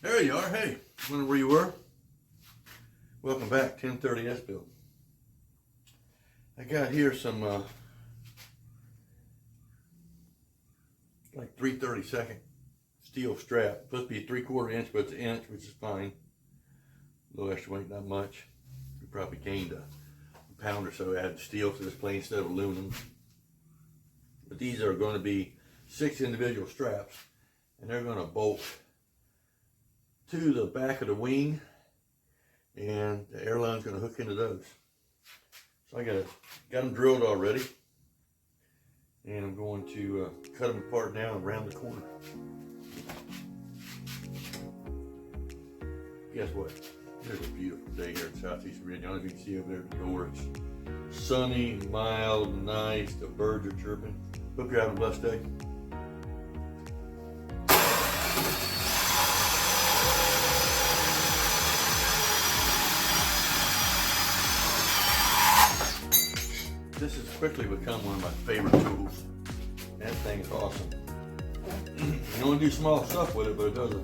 There you are. Hey, wondering where you were? Welcome back, 1030 S build. I got here some like 3/32 steel strap. Supposed to be 3/4 inch, but it's an inch, which is fine. A little extra weight, not much. We probably gained a pound or so added steel to this plane instead of aluminum. But these are going to be 6 individual straps, and they're going to bolt to the back of the wing, and the airline's going to hook into those. So I got them drilled already, and I'm going to cut them apart now and round the corner. Guess what? There's a beautiful day here in Southeast Virginia. I don't know if you can see over there at the door. It's sunny, mild, nice. The birds are chirping. Hope you're having a blessed day. This has quickly become one of my favorite tools. That thing is awesome. You don't do small stuff with it, but it does an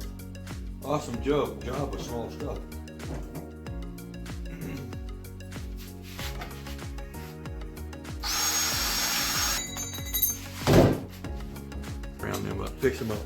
awesome job with small stuff. Round them up, fix them up.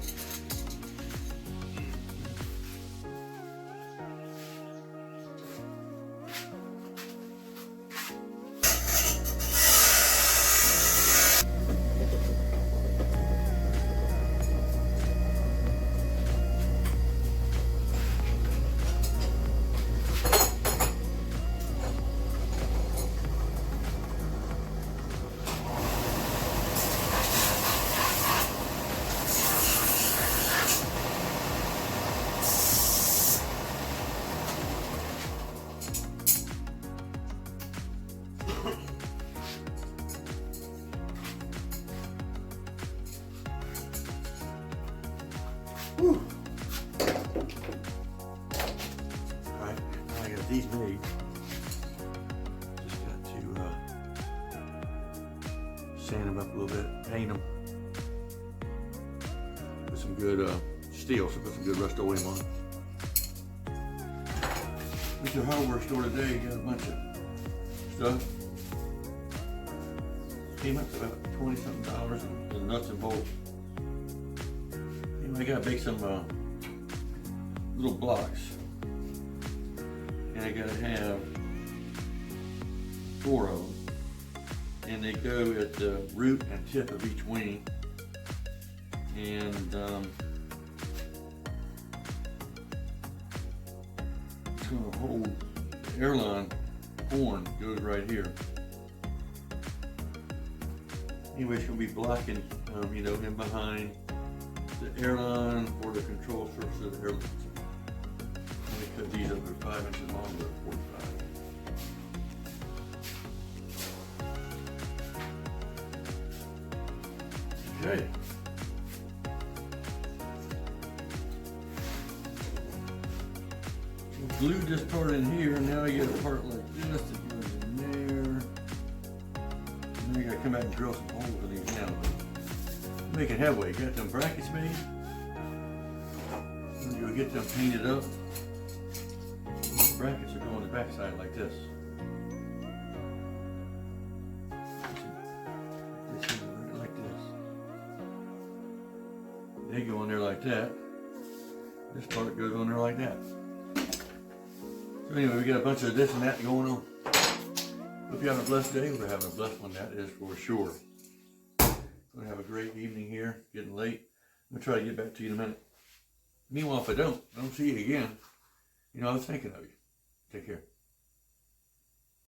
Whew. Alright, now I got these made. Just got to sand them up a little bit, paint them. Put some good steel, so put some good Rust-Oleum on. Went to the hardware store today, got a bunch of stuff. Came up to about $20-something in nuts and bolts. I gotta make some little blocks, and I gotta have 4 of them, and they go at the root and tip of each wing, and it's gonna hold the airline horn goes right here. Anyway, it's gonna be blocking, you know, in behind the airline for the control surface of the airline. Let me cut these up to 5 inches long, but 45. Okay. So glue this part in here, and now I get a part like this that goes in there. And then I gotta come back and drill some holes in these now. Making headway. Got them brackets made. I'm gonna go get them painted up. The brackets are going on the back side like this. Like this. They go on there like that. This part goes on there like that. So anyway, we got a bunch of this and that going on. Hope you have a blessed day. We're having a blessed one, that is for sure. Gonna have a great evening here, getting late. I'm gonna try to get back to you in a minute. Meanwhile, if I don't see you again, you know, I was thinking of you. Take care.